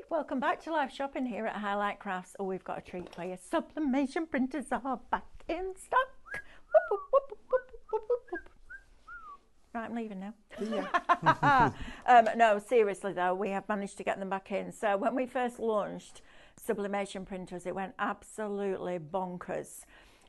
Welcome back to live shopping here at Highlight Crafts. Oh, we've got a treat for you. Sublimation printers are back in stock. Whoop, whoop, whoop, whoop, whoop, whoop, whoop. Right, I'm leaving now. Yeah. No, seriously though, we have managed to get them back in. So when we first launched Sublimation printers, it went absolutely bonkers.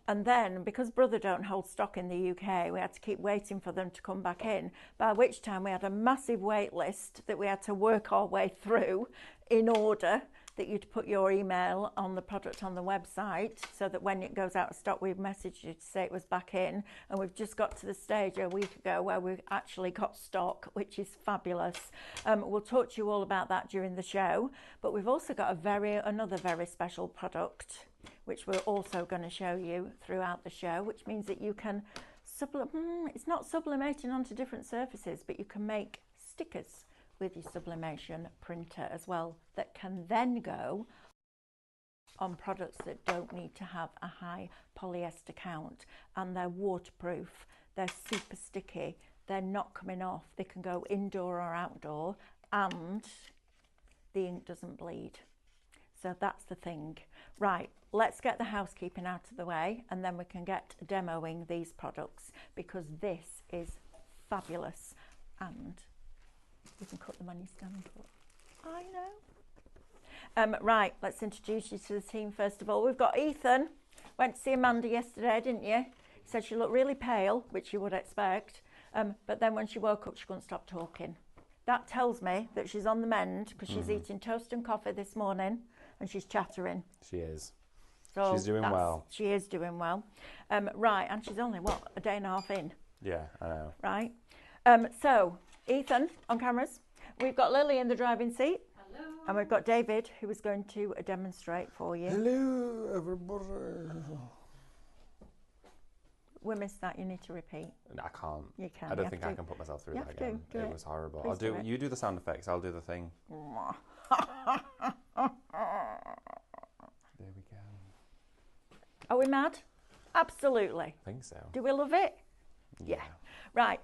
And then, because Brother don't hold stock in the UK, we had to keep waiting for them to come back in, by which time we had a massive wait list that we had to work our way through in order that you'd put your email on the product on the website so that when it goes out of stock, we've messaged you to say it was back in. And we've just got to the stage a week ago where we've actually got stock, which is fabulous. We'll talk to you all about that during the show, but we've also got another very special product which we're also going to show you throughout the show, which means that you can it's not sublimating onto different surfaces, but you can make stickers with your sublimation printer as well that can then go on products that don't need to have a high polyester count, and they're waterproof, they're super sticky, they're not coming off, they can go indoor or outdoor, and the ink doesn't bleed. So that's the thing. Right, let's get the housekeeping out of the way and then we can get demoing these products, because this is fabulous and you can cut them on your stand up. I know. Right, let's introduce you to the team first of all. We've got Ethan. Went to see Amanda yesterday, didn't you? Said she looked really pale, which you would expect, but then when she woke up she couldn't stop talking. That tells me that she's on the mend, because she's eating toast and coffee this morning and she's chattering. She is. So she's doing well. She is doing well. Right, and she's only, what, a day and a half in? Yeah, I know. Right. So, Ethan, on cameras. We've got Lily in the driving seat. Hello. And we've got David, who is going to demonstrate for you. Hello, everybody. We missed that. You need to repeat. I can't. You can. I don't think I can put myself through that again. It was horrible. Please do it. You do the sound effects, I'll do the thing. There we go. Are we mad? Absolutely. I think so. Do we love it? Yeah. Right.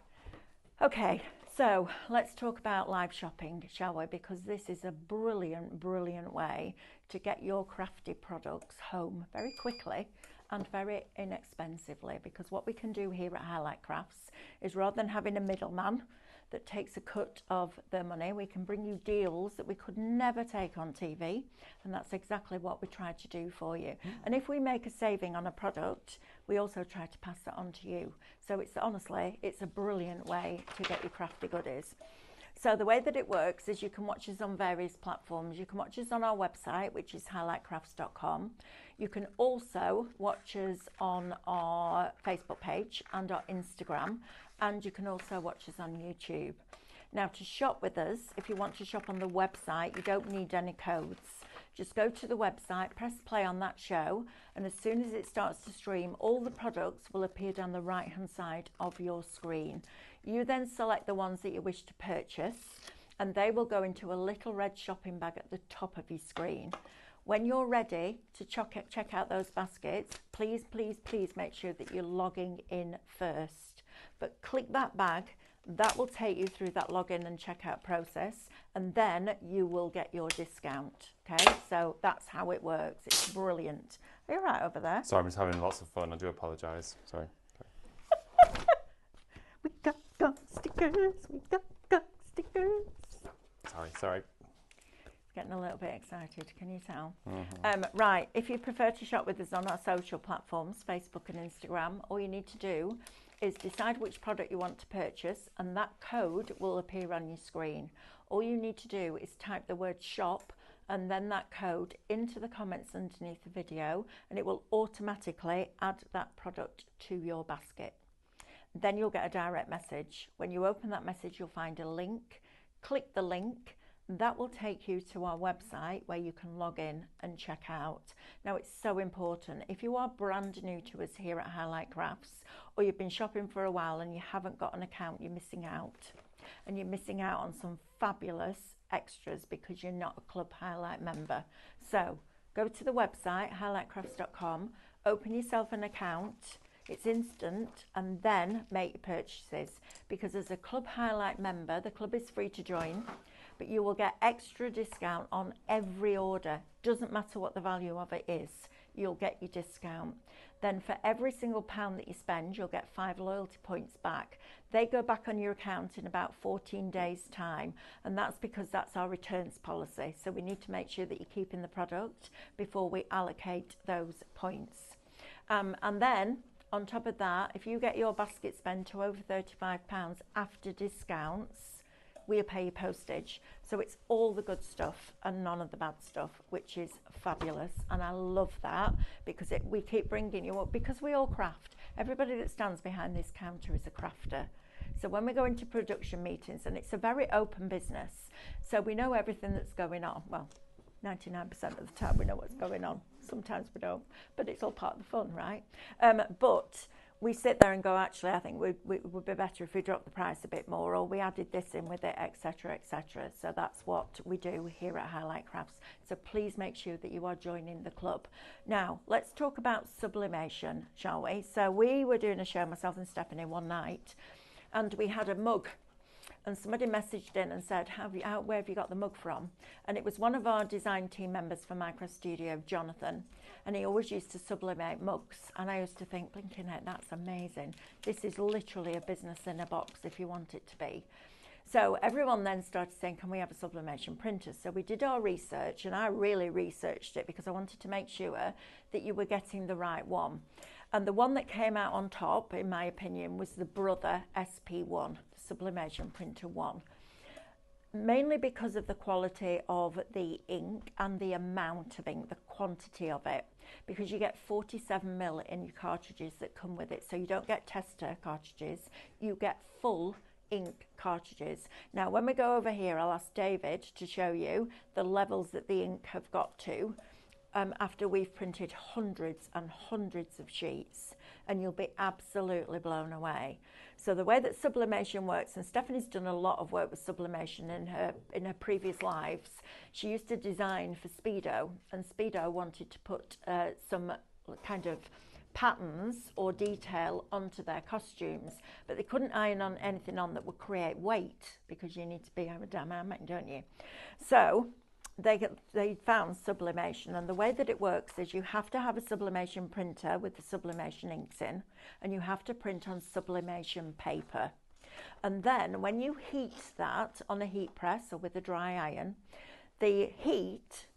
Okay. So let's talk about live shopping, shall we? Because this is a brilliant, brilliant way to get your crafty products home very quickly and very inexpensively. Because what we can do here at Highlight Crafts is, rather than having a middleman that takes a cut of the money, we can bring you deals that we could never take on TV, and that's exactly what we try to do for you. And if we make a saving on a product, we also try to pass that on to you. So it's honestly, it's a brilliant way to get your crafty goodies. So the way that it works is you can watch us on various platforms. You can watch us on our website, which is highlightcrafts.com. You can also watch us on our Facebook page and our Instagram, and you can also watch us on YouTube. Now, to shop with us, if you want to shop on the website, you don't need any codes. Just go to the website, press play on that show, and as soon as it starts to stream, all the products will appear down the right-hand side of your screen. You then select the ones that you wish to purchase, and they will go into a little red shopping bag at the top of your screen. When you're ready to check out those baskets, please, please, please make sure that you're logging in first. But click that bag, that will take you through that login and checkout process, and then you will get your discount. Okay, so that's how it works. It's brilliant. Are you all right over there? Sorry, I'm just having lots of fun. I do apologise. Sorry. We got stickers. We got stickers. Sorry. Getting a little bit excited, can you tell? Right, if you prefer to shop with us on our social platforms, Facebook and Instagram, all you need to do is decide which product you want to purchase, and that code will appear on your screen. All you need to do is type the word shop and then that code into the comments underneath the video, and it will automatically add that product to your basket. Then you'll get a direct message. When you open that message, you'll find a link. Click the link. That will take you to our website where you can log in and check out. Now, it's so important. If you are brand new to us here at Highlight Crafts, or you've been shopping for a while and you haven't got an account, you're missing out. And you're missing out on some fabulous extras because you're not a Club Highlight member. So go to the website, highlightcrafts.com, open yourself an account. It's instant, and then make your purchases, because as a Club Highlight member, the club is free to join. but you will get extra discount on every order. Doesn't matter what the value of it is, you'll get your discount. Then for every single pound that you spend, you'll get 5 loyalty points back. They go back on your account in about 14 days time, and that's because that's our returns policy. So we need to make sure that you're keeping the product before we allocate those points. And then on top of that, if you get your basket spend to over £35 after discounts, we'll pay your postage. So it's all the good stuff and none of the bad stuff, which is fabulous. And I love that because we keep bringing you up, because we all craft. Everybody that stands behind this counter is a crafter. So when we go into production meetings, and it's a very open business, so we know everything that's going on. Well, 99% of the time we know what's going on. Sometimes we don't, but it's all part of the fun, right? But we sit there and go, actually, I think it would be better if we dropped the price a bit more, or we added this in with it, etc., etc. So that's what we do here at Highlight Crafts. So please make sure that you are joining the club. Now, let's talk about sublimation, shall we? So we were doing a show, myself and Stephanie, one night, and we had a mug. And somebody messaged in and said, where have you got the mug from? And it was one of our design team members for Micro Studio, Jonathan. And he always used to sublimate mugs. And I used to think, blinking heck, that's amazing. This is literally a business in a box if you want it to be. So everyone then started saying, can we have a sublimation printer? So we did our research, and I really researched it because I wanted to make sure that you were getting the right one. And the one that came out on top, in my opinion, was the Brother SP1, Sublimation Printer 1. Mainly because of the quality of the ink and the amount of ink, the quantity of it, because you get 47ml in your cartridges that come with it. So you don't get tester cartridges, you get full ink cartridges. Now when we go over here, I'll ask David to show you the levels that the ink have got to after we've printed hundreds and hundreds of sheets, and you'll be absolutely blown away. So the way that sublimation works, and Stephanie's done a lot of work with sublimation in her previous lives. She used to design for Speedo, and Speedo wanted to put some kind of patterns or detail onto their costumes, but they couldn't iron on anything on that would create weight, because you need to be aerodynamic, don't you? So they found sublimation, and the way that it works is you have to have a sublimation printer with the sublimation inks in, and you have to print on sublimation paper. And then when you heat that on a heat press or with a dry iron, the heat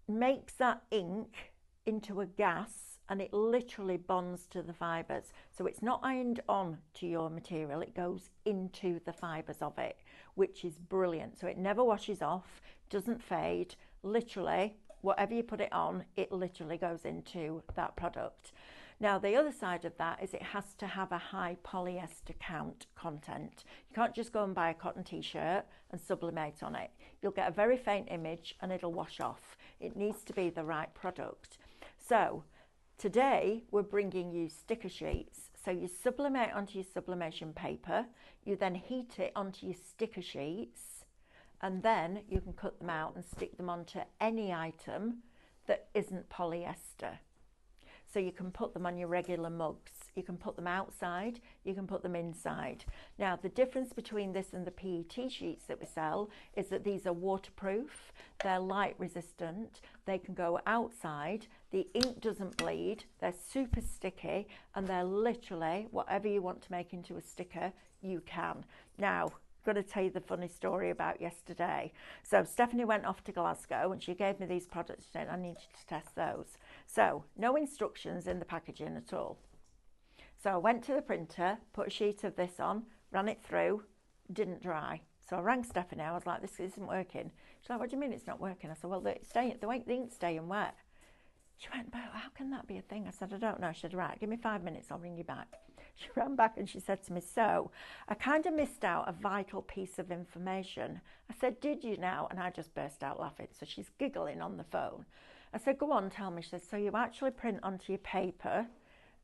makes that ink into a gas, and it literally bonds to the fibres. So it's not ironed on to your material, it goes into the fibres of it, which is brilliant. So it never washes off, doesn't fade, literally whatever you put it on, it literally goes into that product. Now the other side of that is it has to have a high polyester content. You can't just go and buy a cotton t-shirt and sublimate on it. You'll get a very faint image and it'll wash off. It needs to be the right product. So today we're bringing you sticker sheets. So you sublimate onto your sublimation paper, you then heat it onto your sticker sheets, and then you can cut them out and stick them onto any item that isn't polyester. So you can put them on your regular mugs, you can put them outside, you can put them inside. Now the difference between this and the PET sheets that we sell is that these are waterproof, they're light resistant, they can go outside, the ink doesn't bleed, they're super sticky, and they're literally whatever you want to make into a sticker, you can. Now, I'm going to tell you the funny story about yesterday. So Stephanie went off to Glasgow and she gave me these products and said, I need you to test those. So no instructions in the packaging at all. So I went to the printer, put a sheet of this on, ran it through, didn't dry. So I rang Stephanie, I was like, this isn't working. She's like, what do you mean it's not working? I said, well, the ink's staying wet. She went, but how can that be a thing? I said, I don't know. She said, right, give me 5 minutes, I'll ring you back. She ran back and she said to me, so I kind of missed out a vital piece of information. I said, did you now? And I just burst out laughing. So she's giggling on the phone. I said, go on, tell me. She said, so you actually print onto your paper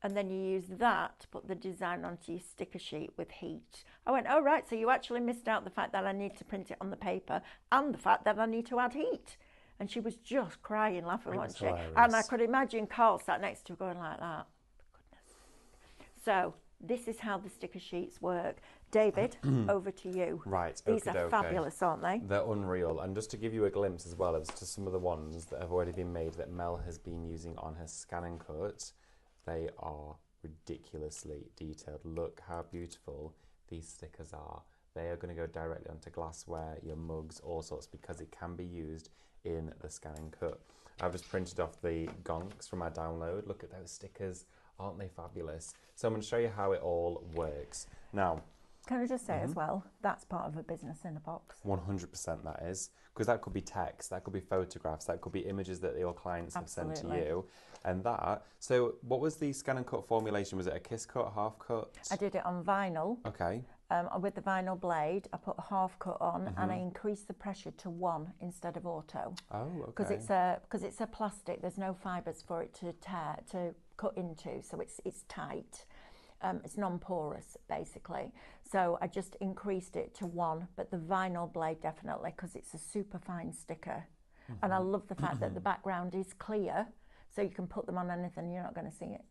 and then you use that to put the design onto your sticker sheet with heat. I went, oh, right, so you actually missed out the fact that I need to print it on the paper and the fact that I need to add heat. And she was just crying, laughing, wasn't she? And I could imagine Carl sat next to her going like that. Goodness. So this is how the sticker sheets work. David, over to you. Right. These are fabulous, aren't they? They're unreal. And just to give you a glimpse as well as to some of the ones that have already been made that Mel has been using on her Scan and Cut, they are ridiculously detailed. Look how beautiful these stickers are. They are going to go directly onto glassware, your mugs, all sorts, because it can be used in the Scan and Cut. I've just printed off the gonks from our download. Look at those stickers. Aren't they fabulous? So I'm going to show you how it all works. Now, can I just say as well, that's part of a business in a box. 100% that is. Because that could be text, that could be photographs, that could be images that your clients have sent to you. And that. So what was the Scan and Cut formulation? Was it a kiss cut, half cut? I did it on vinyl. Okay. With the vinyl blade, I put a half cut on and I increased the pressure to 1 instead of auto. Oh, okay. Because it's a plastic, there's no fibres for it to cut into, so it's tight. It's non-porous, basically. So I just increased it to 1, but the vinyl blade definitely, because it's a super fine sticker. And I love the fact that the background is clear, so you can put them on anything, you're not going to see it.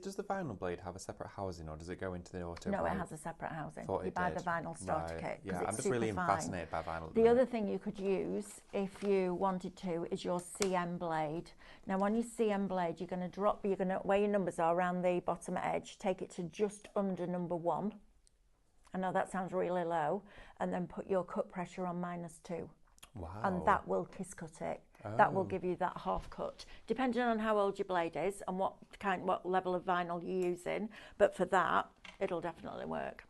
Does the vinyl blade have a separate housing, or does it go into the auto No, blade? it has a separate housing. Thought you it buy did. the vinyl starter kit. Yeah, it's I'm just really fine. fascinated by vinyl. The other thing you could use, if you wanted to, is your CM blade. Now, on your CM blade, you're going to where your numbers are around the bottom edge, take it to just under number 1. I know that sounds really low, and then put your cut pressure on -2. Wow. And that will kiss cut it. That will give you that half cut, depending on how old your blade is and what level of vinyl you're using. But for that, it'll definitely work.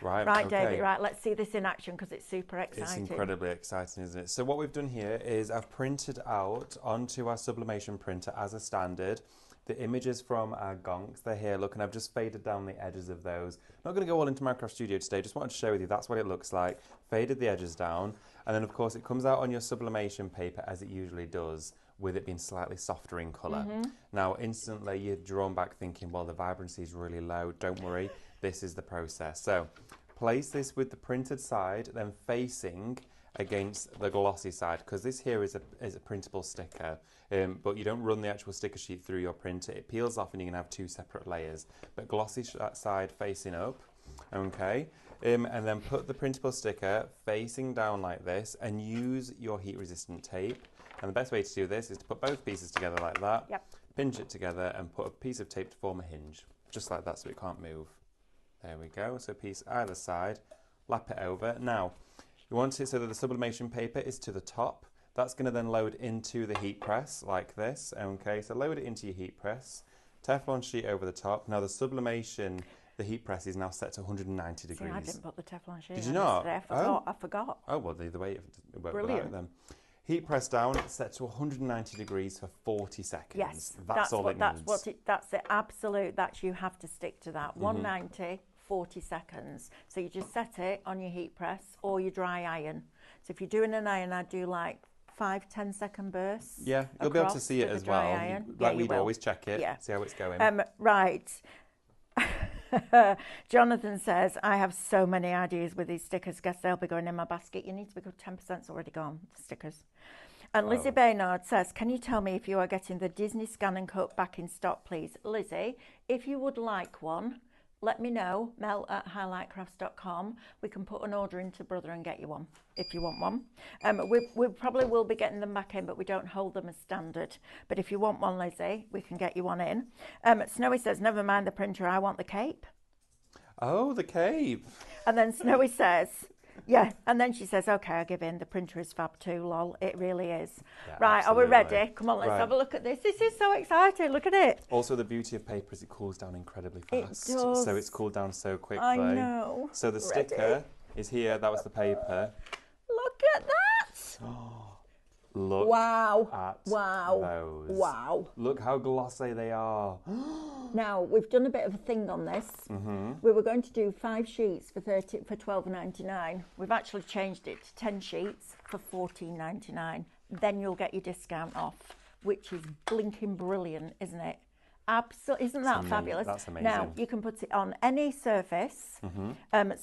Right, okay. David, right, let's see this in action because it's super exciting. It's incredibly exciting, isn't it? So what we've done here is I've printed out onto our Sublimation printer as a standard the images from our gonks. They're here, look, and I've just faded down the edges of those. I'm not going to go all into Minecraft Studio today, just wanted to share with you that's what it looks like. Faded the edges down, and then of course it comes out on your sublimation paper as it usually does, with it being slightly softer in colour. Now instantly you're drawn back thinking, well, the vibrancy is really low. Don't worry, this is the process. So place this with the printed side, then facing against the glossy side, because this here is a printable sticker, but you don't run the actual sticker sheet through your printer. It peels off and you can have 2 separate layers, but glossy side facing up, okay, and then put the printable sticker facing down like this and use your heat resistant tape. And the best way to do this is to put both pieces together like that, pinch it together and put a piece of tape to form a hinge, just like that, so it can't move. There we go, so a piece either side, lap it over. Now, you want it so that the sublimation paper is to the top. That's going to then load into the heat press like this. Okay, so load it into your heat press. Teflon sheet over the top. Now the sublimation, the heat press is now set to 190 degrees. See, I didn't put the Teflon sheet. Did you not? I forgot. Oh, well, the way it worked Brilliant. without it then. Heat press down, it's set to 190 degrees for 40 seconds. Yes, that's all it needs. That's the absolute, you have to stick to that. 190, 40 seconds. So you just set it on your heat press or your dry iron. So if you're doing an iron, I'd do like 5-10 second bursts. Yeah, you'll be able to see it as well. We'd always check it, see how it's going. Right. Jonathan says, I have so many ideas with these stickers. Guess they'll be going in my basket. You need to be good. 10%'s already gone, the stickers. And Lizzie Baynard says, can you tell me if you are getting the Disney Scan and Cut back in stock, please? Lizzie, if you would like one, let me know, mel@highlightcrafts.com. We can put an order into Brother and get you one, if you want one. We probably will be getting them back in, but we don't hold them as standard. But if you want one, Lizzie, we can get you one in. Snowy says, never mind the printer, I want the cape. Oh, the cape. And then Snowy says, yeah, and then she says, okay, I'll give in. The printer is fab too, lol. It really is. Yeah, right, absolutely. Are we ready? Come on, let's have a look at this. This is so exciting. Look at it. Also, the beauty of paper is it cools down incredibly fast. It does. So it's cooled down so quickly. I know. So the sticker is here. That was the paper. Look at that. Look at those. Wow. Look how glossy they are. Now, we've done a bit of a thing on this. We were going to do 5 sheets for $12.99. We've actually changed it to 10 sheets for $14.99. Then you'll get your discount off, which is blinking brilliant, isn't it? Absolutely, isn't that fabulous? That's amazing. Now, you can put it on any surface.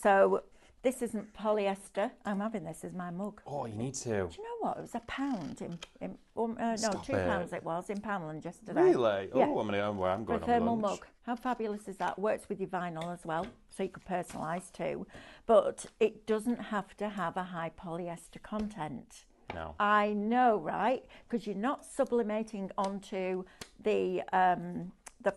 So This isn't polyester. I'm having this as my mug. Oh, you need to. Do you know what? It was £1 no, Stop £2 it. it was in Poundland yesterday. Really? Yeah. Oh, I'm For going a on thermal lunch. mug. How fabulous is that? Works with your vinyl as well, so you could personalise too. But it doesn't have to have a high polyester content. No. I know, right? Because you're not sublimating onto the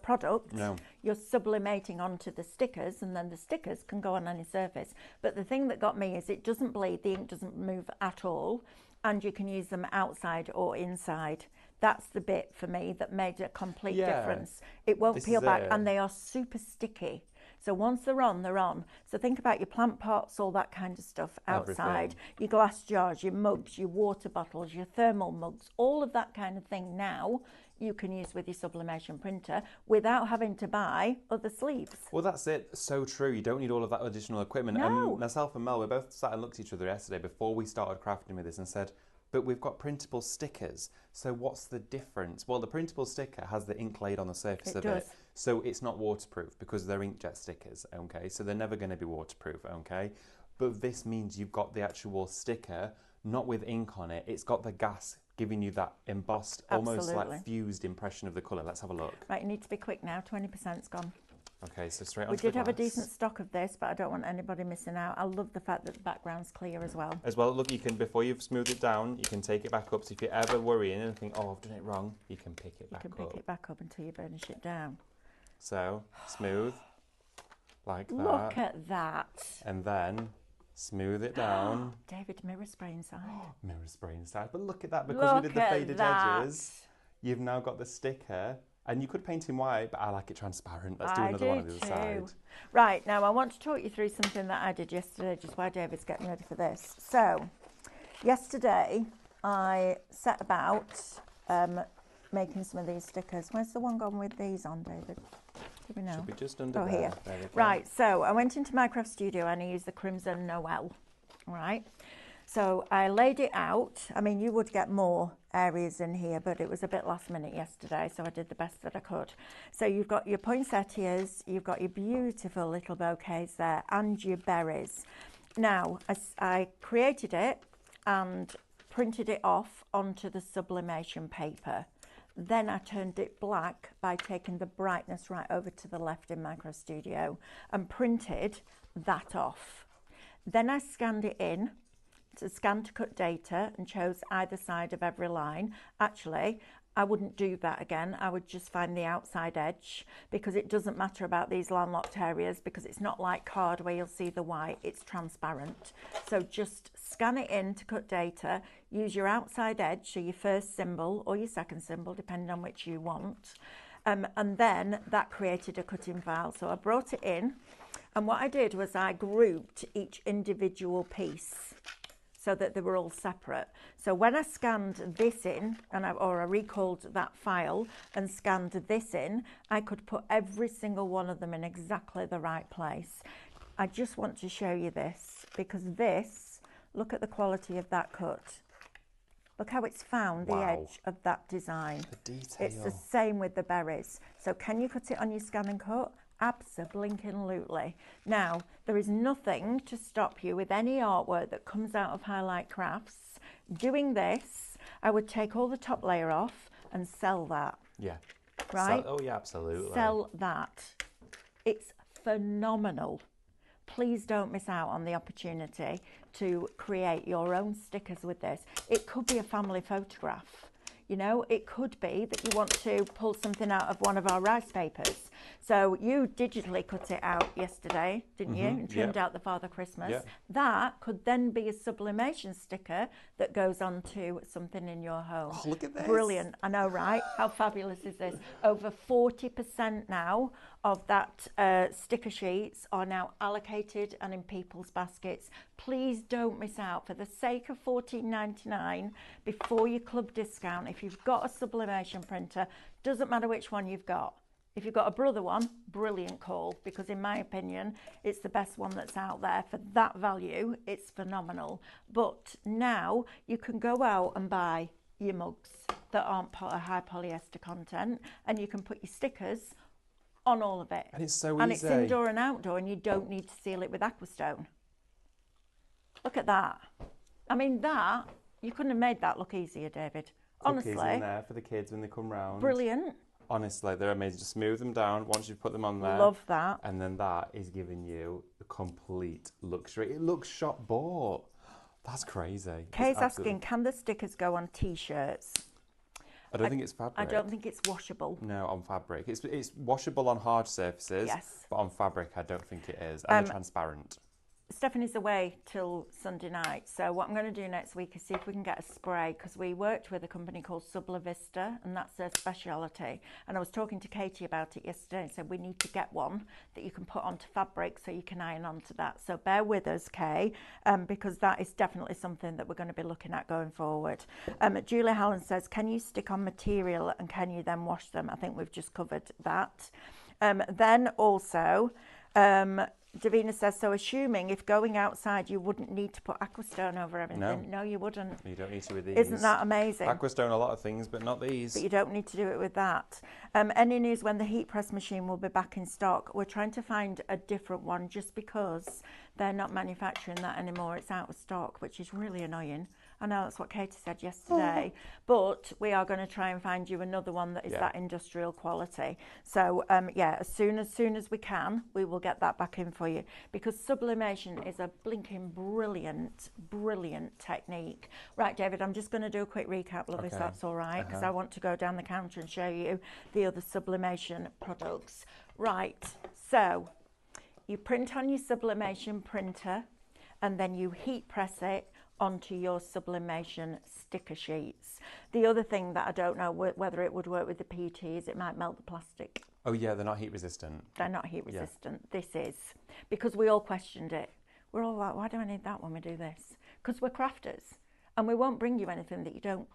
product. No. You're sublimating onto the stickers, and then the stickers can go on any surface. But the thing that got me is it doesn't bleed, the ink doesn't move at all, and you can use them outside or inside. That's the bit for me that made a complete difference. It won't peel back, and they are super sticky. So once they're on, they're on. So think about your plant pots, all that kind of stuff outside, your glass jars, your mugs, your water bottles, your thermal mugs, all of that kind of thing now you can use with your sublimation printer without having to buy other sleeves. Well, that's it. So true. You don't need all of that additional equipment. No. Myself and Mel, we both sat and looked at each other yesterday before we started crafting with this and said, but we've got printable stickers. So what's the difference? Well, the printable sticker has the ink laid on the surface of it. So it's not waterproof because they're inkjet stickers, okay? So they're never going to be waterproof, okay? But this means you've got the actual sticker, not with ink on it. It's got the gas giving you that embossed, almost like fused impression of the colour. Let's have a look. Right, you need to be quick now. 20%'s gone. Okay, so straight on. We did have a decent stock of this, but I don't want anybody missing out. I love the fact that the background's clear as well. As well, look, you can, before you've smoothed it down, you can take it back up. So if you're ever worrying and think, oh, I've done it wrong, you can pick it back up. You can pick it back up until you burnish it down. So, smooth, like that. Look at that. And then smooth it down. David, mirror spray inside. Mirror spray inside. But look at that, because we did the faded edges, you've now got the sticker. And you could paint in white, but I like it transparent. Let's do another one on the other side. Right, now I want to talk you through something that I did yesterday, just while David's getting ready for this. So, yesterday I set about making some of these stickers. Where's the one gone with these on, David? Do we know? Should be just under there. Here. There we go. Right, so I went into my craft studio and I used the Crimson Noel, right? So I laid it out. I mean, you would get more areas in here, but it was a bit last minute yesterday, so I did the best that I could. So you've got your poinsettias, you've got your beautiful little bouquets there, and your berries. Now, I created it and printed it off onto the sublimation paper. Then I turned it black by taking the brightness right over to the left in Micro Studio and printed that off. Then I scanned it in to scan to cut data and chose either side of every line. Actually, I wouldn't do that again. I would just find the outside edge, because it doesn't matter about these landlocked areas, because it's not like card where you'll see the white, it's transparent. So just scan it in to cut data, use your outside edge, so your first symbol or your second symbol, depending on which you want. And then that created a cutting file. So I brought it in, and what I did was I grouped each individual piece so that they were all separate. So when I scanned this in, or I recalled that file and scanned this in, I could put every single one of them in exactly the right place. I just want to show you this, because this, look at the quality of that cut. Look how it's found the edge of that design. The detail. It's the same with the berries. So can you cut it on your scan and cut? Abso-blinking-lutely. Now, there is nothing to stop you with any artwork that comes out of Highlight Crafts. Doing this, I would take all the top layer off and sell that. Yeah. Right? Oh, yeah, absolutely. Sell that. It's phenomenal. Please don't miss out on the opportunity to create your own stickers with this. It could be a family photograph. You know, it could be that you want to pull something out of one of our rice papers. So you digitally cut it out yesterday, didn't you? And trimmed out the Father Christmas. Yeah. That could then be a sublimation sticker that goes onto something in your home. Oh, look at this. Brilliant. I know, right? How fabulous is this? Over 40% now of that sticker sheets are now allocated and in people's baskets. Please don't miss out. For the sake of $14.99 before your club discount, if you've got a sublimation printer, doesn't matter which one you've got. If you've got a Brother one, brilliant call, because in my opinion, it's the best one that's out there. For that value, it's phenomenal. But now you can go out and buy your mugs that aren't high polyester content, and you can put your stickers on all of it. And it's so easy. And it's indoor and outdoor, and you don't need to seal it with Aquastone. Look at that. I mean, that, you couldn't have made that look easier, David. Cookies in Honestly, there for the kids when they come round. brilliant. Honestly, they're amazing. Just smooth them down once you've put them on there. Love that. And then that is giving you the complete luxury. It looks shop bought. That's crazy. Kay's It's absolutely- asking, can the stickers go on T-shirts? I don't think it's fabric. I don't think it's washable. No, on fabric. It's washable on hard surfaces. Yes. But on fabric, I don't think it is. And they're transparent. Stephanie's away till Sunday night, so what I'm going to do next week is see if we can get a spray, because we worked with a company called Sublimation, and that's their speciality. And I was talking to Katie about it yesterday and said we need to get one that you can put onto fabric so you can iron onto that. So bear with us, Kay, because that is definitely something that we're going to be looking at going forward. Julia Hallen says, can you stick on material and can you then wash them? I think we've just covered that. Then also, Davina says, so assuming if going outside you wouldn't need to put Aquastone over everything. No, you wouldn't. You don't need to with these. Isn't that amazing? Aquastone a lot of things, but not these. But you don't need to do it with that. Any news when the heat press machine will be back in stock? We're trying to find a different one just because they're not manufacturing that anymore. It's out of stock, which is really annoying. I know that's what Katie said yesterday, but we are going to try and find you another one that is that industrial quality. So yeah, as soon as we can, we will get that back in for you, because sublimation is a blinking brilliant technique. Right, David, I'm just going to do a quick recap, love, if that's all right, because I want to go down the counter and show you the other sublimation products. Right, so you print on your sublimation printer and then you heat press it onto your sublimation sticker sheets. The other thing that I don't know whether it would work with the PET is it might melt the plastic. Oh yeah, they're not heat resistant. They're not heat resistant. This is, because we all questioned it. We're all like, why do I need that when we do this? Because we're crafters and we won't bring you anything that you don't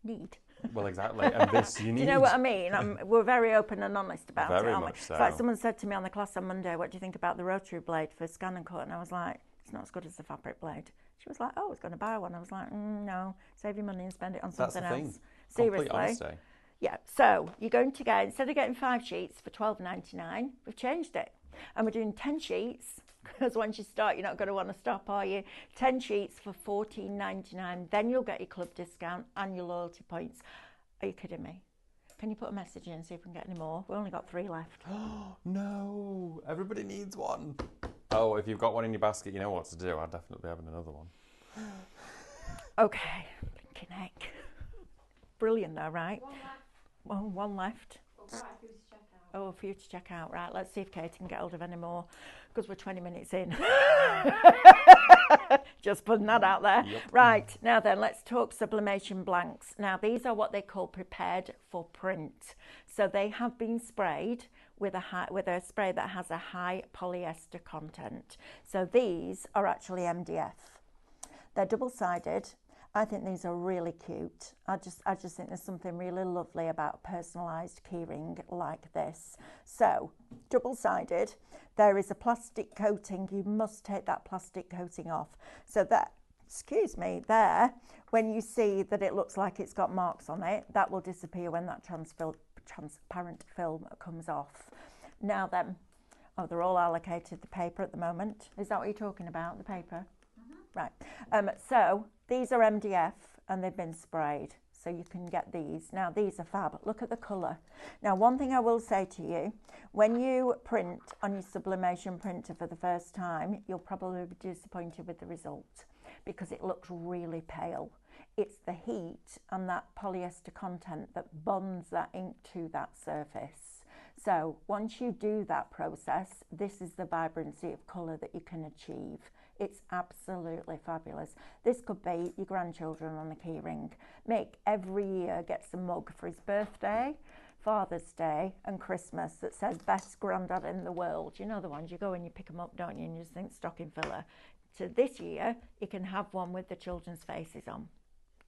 need. Well, exactly. And this you need. Do you know what I mean? We're very open and honest about it, Very aren't we? much so. It's like someone said to me on the class on Monday, what do you think about the rotary blade for scan and cut? And I was like, it's not as good as the fabric blade. She was like, oh, I was going to buy one. I was like, no, save your money and spend it on something else. Thing. Seriously. Complete honesty. Yeah, so you're going to get, instead of getting 5 sheets for $12.99, we've changed it. And we're doing 10 sheets, because once you start, you're not going to want to stop, are you? 10 sheets for $14.99. Then you'll get your club discount and your loyalty points. Are you kidding me? Can you put a message in and see if we can get any more? We've only got 3 left. No, everybody needs one. Oh, if you've got one in your basket, you know what to do. I'll definitely be having another one. Okay, blinking heck. Brilliant though, right? One left. Oh, for you to check out. Right, let's see if Katie can get hold of any more, because we're 20 minutes in. Just putting that out there. Yep. Right, now then, let's talk sublimation blanks. Now, these are what they call prepared for print. So they have been sprayed with a spray that has a high polyester content. So these are actually MDF. They're double-sided. I think these are really cute. I just think there's something really lovely about a personalised keyring like this. So, double-sided, there is a plastic coating. You must take that plastic coating off. So that, excuse me, there, when you see that it looks like it's got marks on it, that will disappear when that transparent film comes off. Now then, oh, they're all allocated the paper at the moment. Is that what you're talking about, the paper? Right, so these are MDF and they've been sprayed, so you can get these. Now these are fab, look at the colour. Now one thing I will say to you, when you print on your sublimation printer for the first time, you'll probably be disappointed with the result because it looks really pale. It's the heat and that polyester content that bonds that ink to that surface. So once you do that process, this is the vibrancy of colour that you can achieve. It's absolutely fabulous. This could be your grandchildren on a keyring. Mick every year gets a mug for his birthday, Father's Day and Christmas that says best granddad in the world. You know the ones, you go and you pick them up, don't you, and you just think stocking filler. So this year, you can have one with the children's faces on.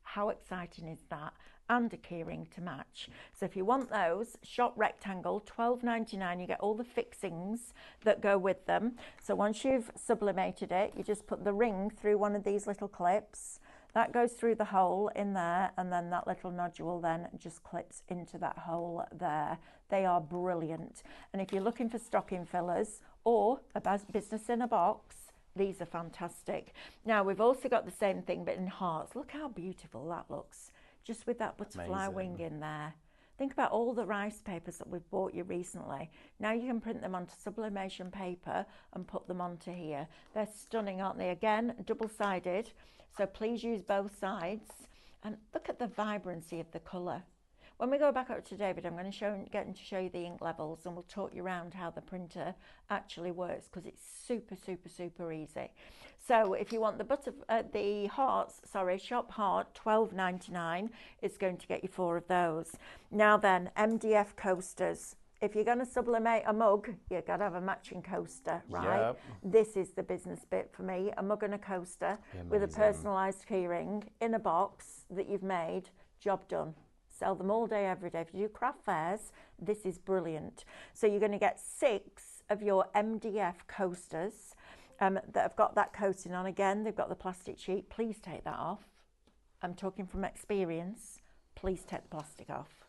How exciting is that? And a keyring to match. So if you want those, shop Rectangle, $12.99. You get all the fixings that go with them. So once you've sublimated it, you just put the ring through one of these little clips. That goes through the hole in there, and then that little nodule then just clips into that hole there. They are brilliant. And if you're looking for stocking fillers or a business in a box, These are fantastic. Now we've also got the same thing but in hearts. Look how beautiful that looks, just with that butterfly wing in there. Think about all the rice papers that we've bought you recently. Now you can print them onto sublimation paper and put them onto here. They're stunning, aren't they? Again, double-sided, so please use both sides. And look at the vibrancy of the colour. When we go back up to David, I'm going to get him to show you the ink levels, and we'll talk you around how the printer actually works, because it's super, super, super easy. So if you want the hearts, shop heart, $12.99 is going to get you 4 of those. Now then, MDF coasters. If you're going to sublimate a mug, you've got to have a matching coaster, right? Yep. This is the business bit for me, a mug and a coaster with a personalised keyring in a box that you've made, job done. Sell them all day, every day. If you do craft fairs, this is brilliant. So you're going to get 6 of your MDF coasters that have got that coating on. Again, they've got the plastic sheet. Please take that off. I'm talking from experience. Please take the plastic off.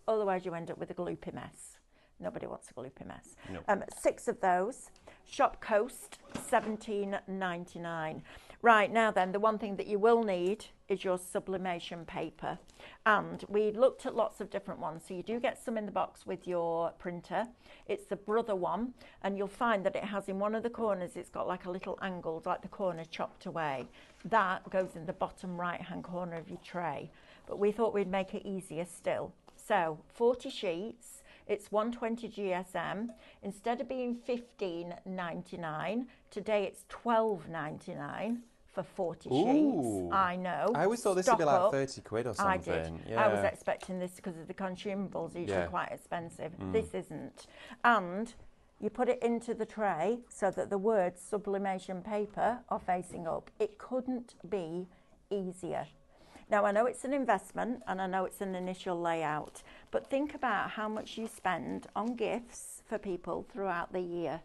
Otherwise, you end up with a gloopy mess. Nobody wants a gloopy mess. Nope. 6 of those. Shop Coast, $17.99. Right, now then, the one thing that you will need is your sublimation paper. And we looked at lots of different ones. So you do get some in the box with your printer. It's the Brother one. And you'll find that it has in one of the corners, it's got like a little angle, like the corner chopped away. That goes in the bottom right-hand corner of your tray. But we thought we'd make it easier still. So 40 sheets. It's 120 GSM. Instead of being $15.99, today it's $12.99 for 40 sheets. I know. I always thought this would be like 30 quid or something. I did. Yeah. I was expecting this because of the consumables, usually quite expensive. This isn't. And you put it into the tray so that the words sublimation paper are facing up. It couldn't be easier. Now, I know it's an investment and I know it's an initial layout, but think about how much you spend on gifts for people throughout the year.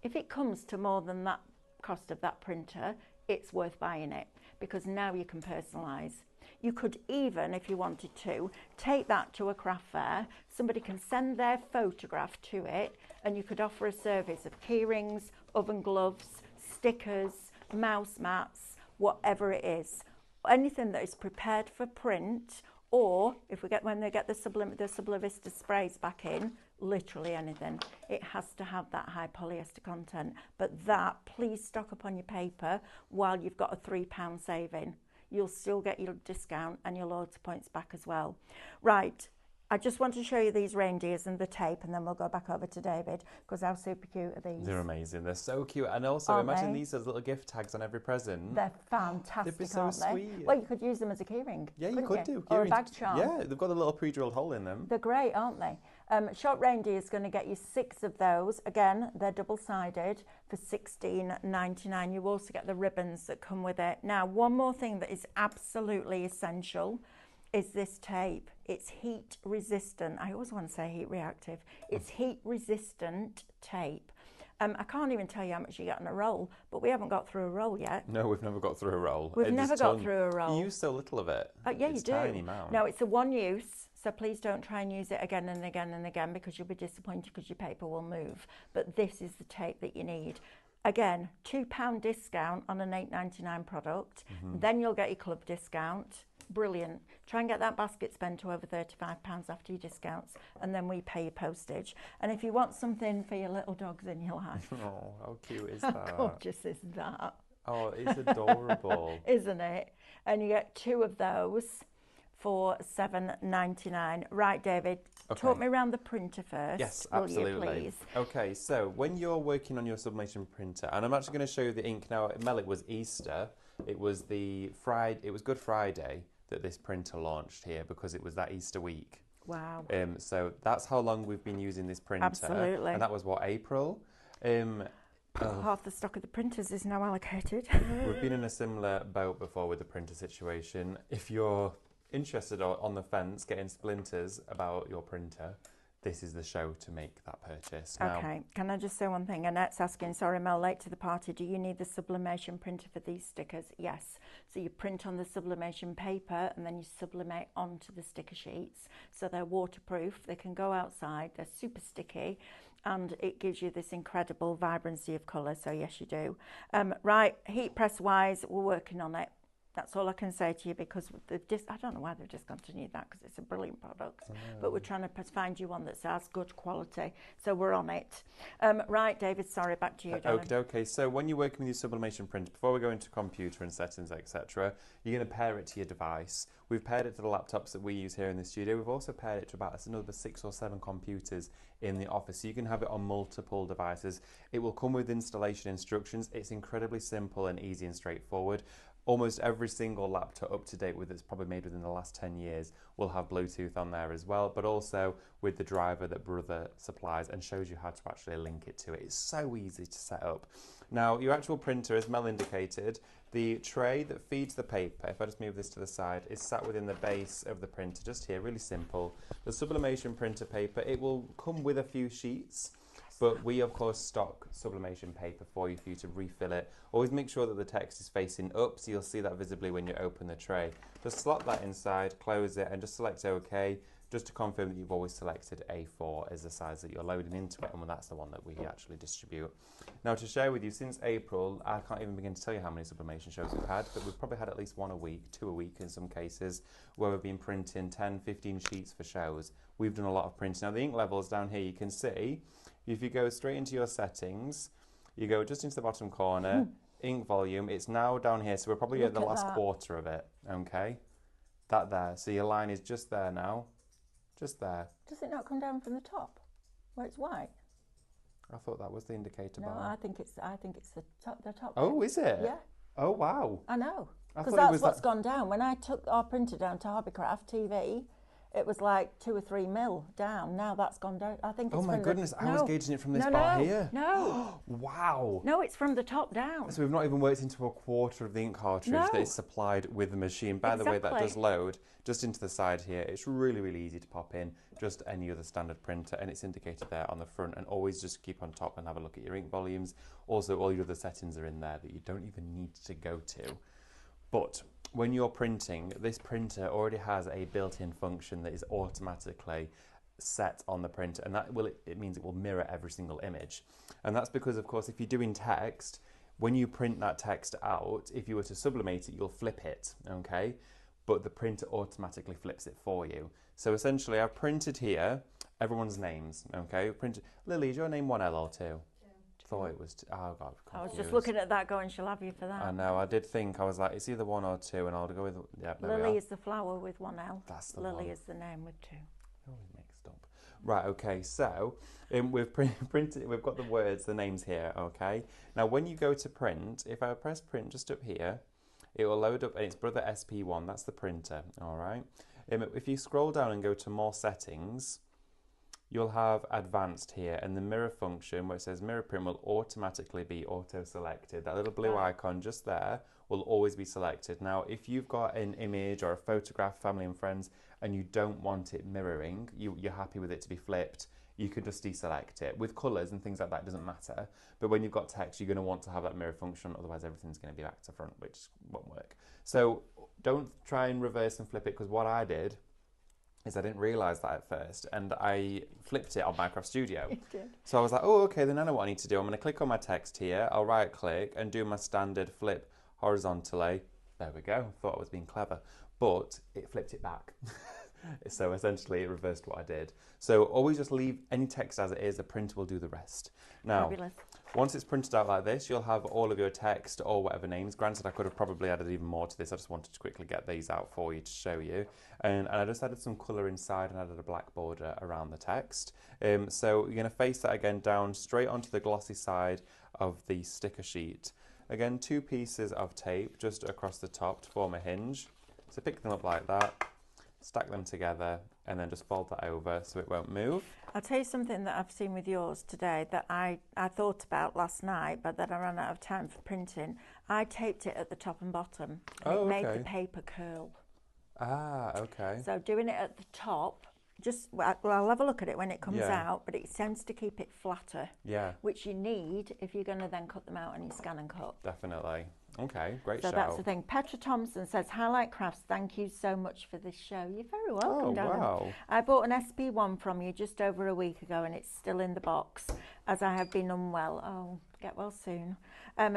If it comes to more than that cost of that printer, it's worth buying it, because now you can personalise. You could even, if you wanted to, take that to a craft fair. Somebody can send their photograph to it, and you could offer a service of keyrings, oven gloves, stickers, mouse mats, whatever it is. Anything that is prepared for print, or if we get when they get the Sublimavista sprays back in, literally anything. It has to have that high polyester content. But that, please stock up on your paper while you've got a £3 saving. You'll still get your discount and your loyalty points back as well. Right. I just want to show you these reindeers and the tape, and then we'll go back over to David, because how super cute are these? They're amazing. They're so cute. And also, imagine these as little gift tags on every present. They're fantastic, They'd be so aren't they? sweet. Well, you could use them as a keyring. Yeah, you could do. Or a bag charm. Yeah, they've got a little pre-drilled hole in them. They're great, aren't they? Shop Reindeer is going to get you 6 of those. Again, they're double-sided for $16.99. You also get the ribbons that come with it. Now, one more thing that is absolutely essential is this tape. It's heat resistant. I always want to say heat reactive. It's heat resistant tape. I can't even tell you how much you get in a roll, but we haven't got through a roll yet. No, we've never got through a roll. We've never got through a roll. You use so little of it. Yeah, you do. Tiny amount. No, it's a one use, so please don't try and use it again and again and again, because you'll be disappointed because your paper will move. But this is the tape that you need. Again, £2 discount on an $8.99 product. Then you'll get your club discount. Brilliant. Try and get that basket spent to over £35 after your discounts, and then we pay your postage. And if you want something for your little dogs in your life. Oh, how cute is that? How gorgeous is that? Oh, it's adorable. Isn't it? And you get 2 of those for $7.99. Right, David, talk me around the printer first. Yes, absolutely. Will you, please? Okay, so when you're working on your sublimation printer, and I'm actually going to show you the ink now. Mel, it was Easter. It was Good Friday that this printer launched here, because it was that Easter week. Wow. So that's how long we've been using this printer. Absolutely. And that was what, April? Half the stock of the printers is now allocated. We've been in a similar boat before with the printer situation. If you're interested or on the fence getting splinters about your printer, this is the show to make that purchase. Now, okay, can I just say one thing? Annette's asking, sorry Mel, late to the party, do you need the sublimation printer for these stickers? Yes. So you print on the sublimation paper and then you sublimate onto the sticker sheets. So they're waterproof, they can go outside, they're super sticky, and it gives you this incredible vibrancy of colour. So yes, you do. Right, heat press wise, we're working on it. That's all I can say to you, because I don't know why they've discontinued that, because it's a brilliant product. But we're trying to find you one that's as good quality. So we're on it. Right, David, sorry, back to you, darling. Okay. So when you're working with your sublimation print, before we go into computer and settings, etc., you're going to pair it to your device. We've paired it to the laptops that we use here in the studio. We've also paired it to about another 6 or 7 computers in the office. So you can have it on multiple devices. It will come with installation instructions. It's incredibly simple and easy and straightforward. Almost every single laptop up to date with that's probably made within the last 10 years will have Bluetooth on there as well, but also with the driver that Brother supplies and shows you how to actually link it to it. It's so easy to set up. Now, your actual printer, as Mel indicated, the tray that feeds the paper, if I just move this to the side, is sat within the base of the printer, just here, really simple. The sublimation printer paper, it will come with a few sheets, but we, of course, stock sublimation paper for you to refill it. Always make sure that the text is facing up, so you'll see that visibly when you open the tray. Just slot that inside, close it, and just select OK, just to confirm that you've always selected A4 as the size that you're loading into it, and that's the one that we actually distribute. Now, to share with you, since April, I can't even begin to tell you how many sublimation shows we've had, but we've probably had at least 1 a week, 2 a week in some cases, where we've been printing 10, 15 sheets for shows. We've done a lot of printing. Now, the ink levels down here, you can see, if you go straight into your settings, you go just into the bottom corner, ink volume, it's now down here, so we're probably at the last quarter of it, okay? That there, so your line is just there now, just there. Does it not come down from the top, where it's white? I thought that was the indicator bar. No, I think it's the top. Oh, bit. Is it? Yeah. Oh, wow. I know, because that's what's gone down. When I took our printer down to Hobbycraft TV, it was like 2 or 3 mil down. Now that's gone down. I think it's Oh my goodness, I was gauging it from this bar here. No. Wow. No, it's from the top down. So we've not even worked into a quarter of the ink cartridge that is supplied with the machine. By the way, that does load just into the side here. It's really, really easy to pop in, just any other standard printer, and it's indicated there on the front. And always just keep on top and have a look at your ink volumes. Also, all your other settings are in there that you don't even need to go to. But when you're printing, this printer already has a built-in function that is automatically set on the printer, and it means it will mirror every single image. And that's because, of course, if you're doing text, when you print that text out, if you were to sublimate it, you'll flip it, okay? But the printer automatically flips it for you. So essentially, I've printed here everyone's names, okay? Lily, is your name 1L or 2? Thought it was oh god, I was just looking at that going, she'll have you for that. I know, I did think, I was like, it's either 1 or 2, and I'll go with, yeah, Lily is the flower with 1L. That's the Lily one. is the name with 2. Always mixed up. Right, okay, so we've printed, we've got the words, the names here, okay? Now, when you go to print, if I press print just up here, it will load up, and it's Brother SP1, that's the printer, all right? If you scroll down and go to more settings, you'll have advanced here, and the mirror function where it says mirror print will automatically be auto-selected. That little blue icon just there will always be selected. Now, if you've got an image or a photograph, family and friends, and you don't want it mirroring, you're happy with it to be flipped, you could just deselect it. With colours and things like that, it doesn't matter. But when you've got text, you're going to want to have that mirror function, otherwise everything's going to be back to front, which won't work. So don't try and reverse and flip it, because what I did is I didn't realise that at first, and I flipped it on Minecraft Studio. You did. So I was like, oh, okay, then I know what I need to do. I'm going to click on my text here, I'll right click and do my standard flip horizontally. There we go, thought I was being clever, but it flipped it back. So essentially it reversed what I did. So always just leave any text as it is, the printer will do the rest. Now, Fabulous. Once it's printed out like this, you'll have all of your text or whatever names. Granted, I could have probably added even more to this. I just wanted to quickly get these out for you to show you. And I just added some colour inside and added a black border around the text. So you're going to face that again down straight onto the glossy side of the sticker sheet. Again, 2 pieces of tape just across the top to form a hinge. So pick them up like that, stack them together, and then just fold that over so it won't move. I'll tell you something that I've seen with yours today that I thought about last night, but then I ran out of time for printing. I taped it at the top and bottom, and it made the paper curl. Ah, okay. So doing it at the top, I'll have a look at it when it comes out, but it tends to keep it flatter. Yeah. Which you need if you're going to then cut them out and you scan and cut. Definitely. Okay, great So shout. that's the thing. Petra Thompson says, Highlight Crafts, thank you so much for this show. You're very welcome, Oh, darling. wow. I bought an SP1 from you just over a week ago and it's still in the box as I have been unwell. Oh, get well soon.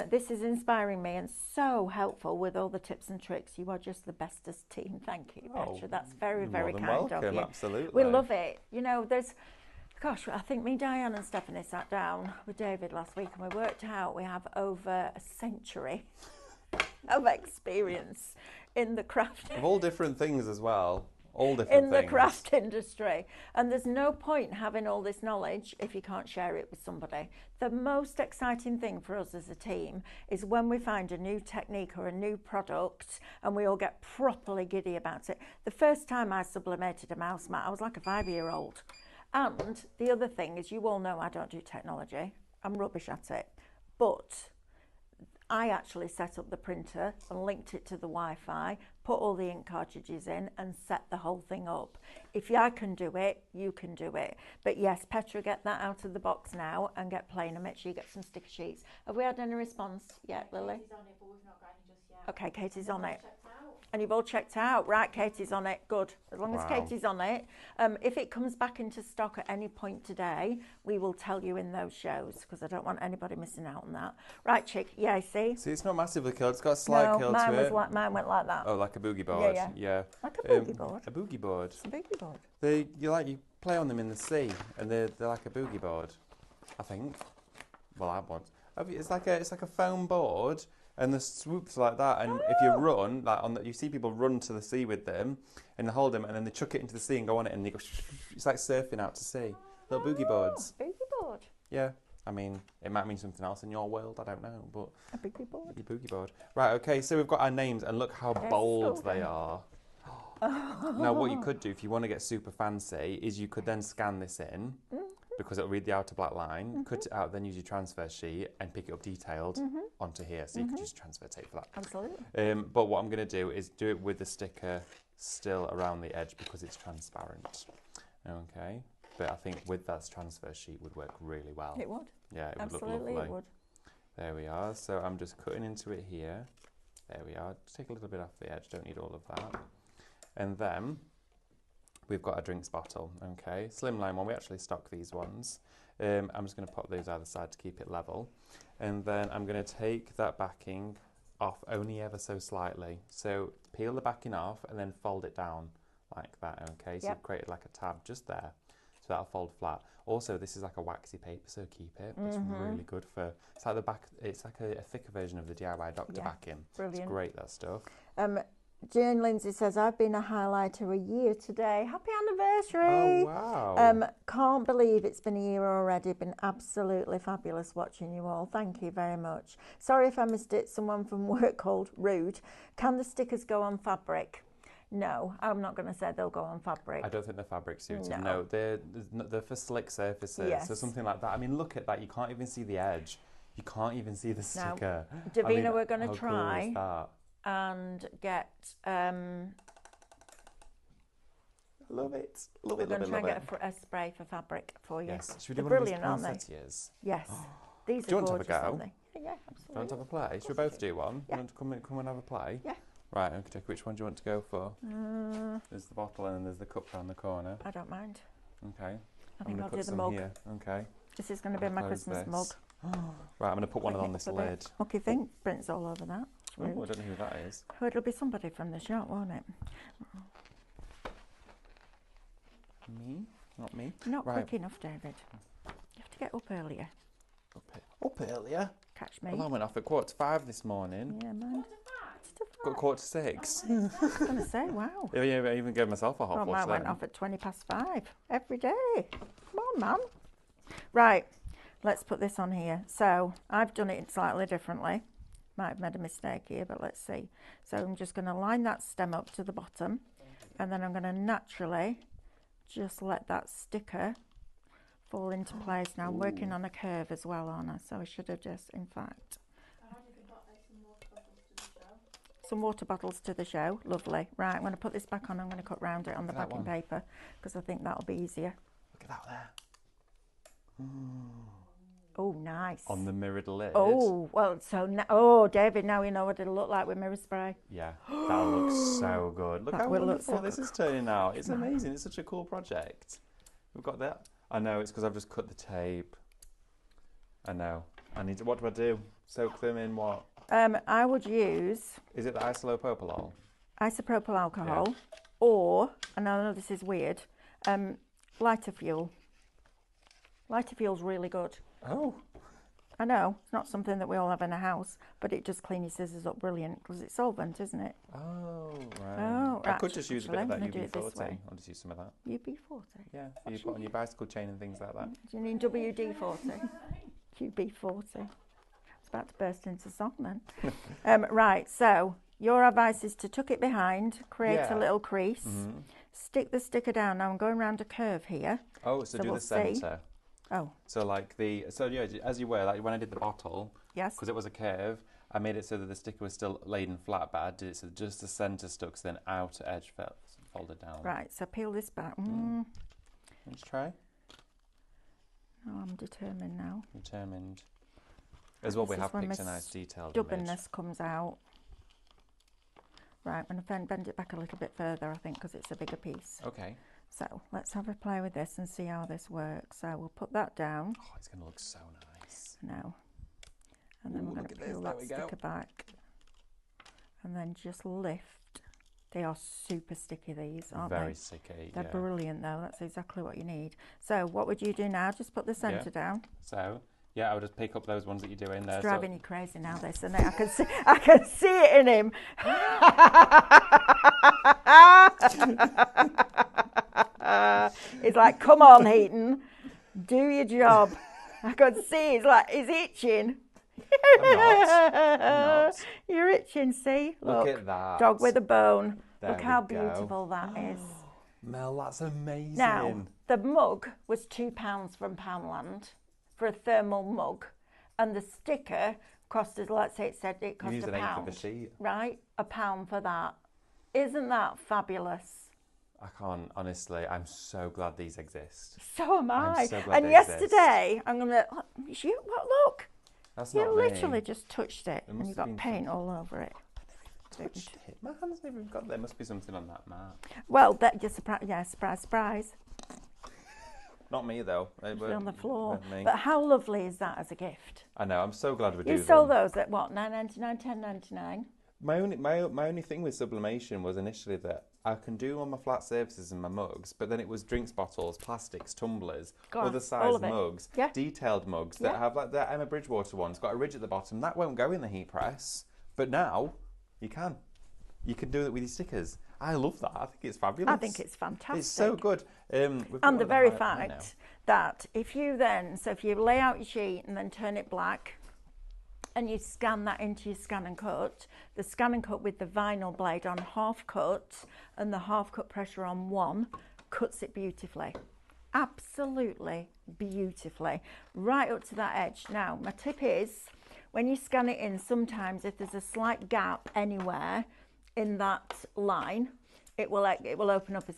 This is inspiring me and so helpful with all the tips and tricks. You are just the bestest team. Thank you, Petra. That's very, You're very more than kind welcome, of you. absolutely. We love it. You know, gosh, I think me, Diane and Stephanie sat down with David last week and we worked out we have over a century of experience in the craft. Of all different things as well. All different in things. the craft industry. And there's no point having all this knowledge if you can't share it with somebody. The most exciting thing for us as a team is when we find a new technique or a new product and we all get properly giddy about it. The first time I sublimated a mouse mat, I was like a 5-year-old. And the other thing is, you all know I don't do technology. I'm rubbish at it. But I actually set up the printer and linked it to the Wi-Fi, put all the ink cartridges in and set the whole thing up. If I can do it, you can do it. But yes, Petra, get that out of the box now and get playing and make sure you get some sticker sheets. Have we had any response yet, Lily? Katie's on it, but we've not got any just yet. Okay, Katie's And on they've it. all checked out. And you've all checked out. Right, Katie's on it. Good. As long as Wow. Katie's on it. If it comes back into stock at any point today, we will tell you in those shows because I don't want anybody missing out on that. Right, chick. Yeah, I see. See, it's not massively killed. It's got a slight kill mine to was it. like mine went like that. Oh, like a boogie board. Yeah. Like a boogie board. A boogie board. It's a boogie board. You play on them in the sea, and they're like a boogie board. I think. Well, I want. It's like a foam board, and the swoops like that. And if you run, you see people run to the sea with them, and they hold them, and then they chuck it into the sea and go on it, and they go. It's like surfing out to sea. Little boogie boards. Boogie board. Yeah. I mean, it might mean something else in your world. I don't know, but A boogie board. your boogie board. Right. Okay. So we've got our names, and look how They're bold so they good. are. Now, what you could do if you want to get super fancy is you could then scan this in because it'll read the outer black line, cut it out, then use your transfer sheet and pick it up detailed onto here. So you could use transfer tape for that. Absolutely. But what I'm going to do is do it with the sticker still around the edge because it's transparent. Okay. But I think with that transfer sheet would work really well. It would. Yeah, it would Absolutely, look lovely. it would. There we are. So I'm just cutting into it here. There we are. Just take a little bit off the edge. Don't need all of that. And then we've got a drinks bottle. Okay, slimline one. We actually stock these ones. I'm just going to pop those either side to keep it level. And then I'm going to take that backing off only ever so slightly. So peel the backing off and then fold it down like that. Okay, so Yep. you've created like a tab just there. So that'll fold flat. Also, this is like a waxy paper, so keep it. It's really good for. It's like the back. It's like a thicker version of the DIY Doctor Yeah, backing. brilliant. It's great, that stuff. Jane Lindsay says, I've been a highlighter a year today. Happy anniversary. Oh wow! Can't believe it's been a year already. Been absolutely fabulous watching you all. Thank you very much. Sorry if I missed it. Someone from work called rude. Can the stickers go on fabric? No, I'm not going to say they'll go on fabric. I don't think they're fabric suited. No. No, they're for slick surfaces. Yes. So something like that. I mean, look at that. You can't even see the edge. You can't even see the sticker. Davina, we're going to how try Cool is that? and get. Love it. Love We're it. going Love to it. try Love and it. get a spray for fabric for you. Yes. Should we They're do one brilliant, of aren't these they? poinsettias? Yes. These Do you are want to have a gorgeous, go? aren't they? Yeah, Do you absolutely. want to have a play? Should we both do one? Yeah. You want to come and have a play? Yeah. Right, okay, which one do you want to go for? There's the bottle and then there's the cup round the corner. I don't mind. Okay. I think I'm I'll gonna put do the some mug. here. Okay. This is going to be my Close Christmas this. mug. Right, I'm going to put one Clean on it this up a bit. lid. What do you think? Prints all over that. It's Oh, I rude. don't know who that is. Oh, it'll be somebody from the shop, won't it? Me? Not me. You're not Right. quick enough, David. You have to get up earlier. Up earlier? Catch me. Well, I went off at 4:45 this morning. Yeah, man. Got 5:45. I was going to say, wow. Yeah, I even gave myself a half Well, watch mine went then. off at 5:20 every day. Come on, man. Right, let's put this on here. So I've done it slightly differently. Might have made a mistake here, but let's see. So I'm just going to line that stem up to the bottom, and then I'm going to naturally just let that sticker fall into place. Now I'm working on a curve as well, aren't I? So I should have just, in fact, some water bottles to the show. Lovely. Right, I'm going to put this back on. I'm going to cut round it on the Look at that backing one. paper because I think that'll be easier. Look at that there. Oh, nice. on the mirrored lid. Oh, well, so now, David, now we know what it'll look like with mirror spray. Yeah, that looks so good. Look That how will look wonderful so this is turning out. It's amazing. It's such a cool project. We've got that. I know, it's because I've just cut the tape. I know. What do I do? Soak them in what? I would use Is it the isopropyl? isopropyl alcohol, or, and I know this is weird, lighter fuel. Lighter fuel's really good. Oh. I know, it's not something that we all have in a house, but it does clean your scissors up brilliant because it's solvent, isn't it? Oh, right. Oh, I could just use a bit of that I'm gonna do it this UB40. way. I'll just use some of that. UB40? Yeah, you put on your bicycle chain and things like that. Do you need WD-40? UB40. I was about to burst into song then. Right, so your advice is to tuck it behind, create a little crease, stick the sticker down. Now I'm going around a curve here. Oh, so do we'll the centre. Oh. So yeah, as you were, like when I did the bottle, Yes. because it was a curve, I made it so that the sticker was still laid flat, but I did it so just the centre stuck, so then outer edge folded down. Right, so peel this back. Let's try. Oh, I'm determined now. Determined. As well, we have picked a nice detailed image. Stubbornness comes out. Right, I'm going to bend it back a little bit further, I think, because it's a bigger piece. Okay. So let's have a play with this and see how this works. So we'll put that down. Oh, it's going to look so nice. Now. And then we're going to peel that sticker back. And then just lift. They are super sticky, these, aren't they? Very sticky, They're brilliant, though. That's exactly what you need. So what would you do now? Just put the centre down. So, yeah, I would just pick up those ones that you're doing there. It's driving you crazy now, this, isn't it? I can see it in him. He's like, come on, Heaton, do your job. I can see he's itching. I'm not. You're itching, see? Look at that. Dog with a bone. There Look how we go. beautiful that is. Mel, that's amazing. Now, the mug was £2 from Poundland for a thermal mug, and the sticker costed, let's say it cost Use a an eighth of pound. a sheet. Right? £1 for that. Isn't that fabulous? I can't, honestly, I'm so glad these exist. So am I. I'm so glad And they yesterday, I'm going to, look. That's You not literally me. just touched it, and must you've have got been paint all over it. Touched it. My hands never even got there. Must be something on that mat. Well, that just surprise. Not me though. It's on the floor. Me. But how lovely is that as a gift? I know. I'm so glad we do. You sold those at what, £9.99, £10.99? My only thing with sublimation was initially that I can do on my flat surfaces and my mugs, but then it was drinks bottles, plastics, tumblers, Glass, other all size of it. mugs, Yeah. detailed mugs that have like the Emma Bridgewater one's got a ridge at the bottom. That won't go in the heat press, but now you can. You can do it with your stickers. I love that. I think it's fabulous. I think it's fantastic. It's so good. And the very fact that if you lay out your sheet and then turn it black and you scan that into your scan and cut, the scan and cut with the vinyl blade on half cut and the half cut pressure on one cuts it beautifully. Absolutely beautifully. Right up to that edge. Now, my tip is when you scan it in, sometimes if there's a slight gap anywhere in that line, it will open up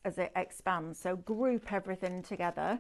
as it expands. So group everything together,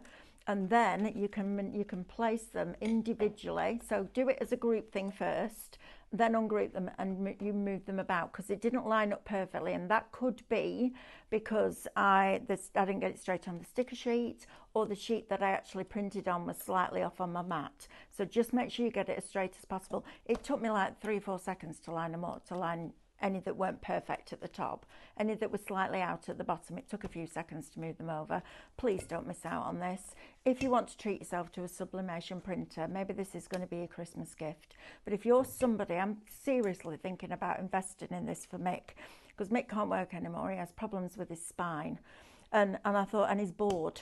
and then you can place them individually. So do it as a group thing first, then ungroup them and you move them about, because it didn't line up perfectly, and that could be because I didn't get it straight on the sticker sheet, or the sheet that I actually printed on was slightly off on my mat. So just make sure you get it as straight as possible. It took me like 3 or 4 seconds to line them up, to line any that weren't perfect at the top, any that were slightly out at the bottom. It took a few seconds to move them over. Please don't miss out on this. If you want to treat yourself to a sublimation printer, maybe this is going to be a Christmas gift. But if you're somebody, I'm seriously thinking about investing in this for Mick, because Mick can't work anymore. He has problems with his spine. And I thought, and he's bored.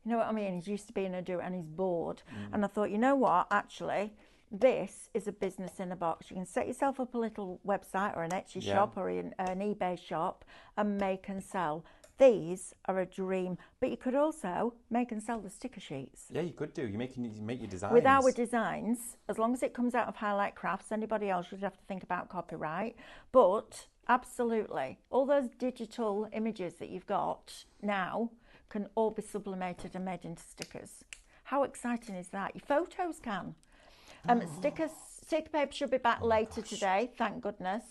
You know what I mean? He's used to being a do and he's bored. And I thought, you know what, actually, this is a business in a box. You can set yourself up a little website or an Etsy shop or an eBay shop and make and sell. These are a dream, but you could also make and sell the sticker sheets. Yeah, you could do. You make your designs. With our designs, as long as it comes out of Highlight Crafts, anybody else should have to think about copyright. But absolutely, all those digital images that you've got now can all be sublimated and made into stickers. How exciting is that? Your photos can. Sticker paper should be back later today, thank goodness.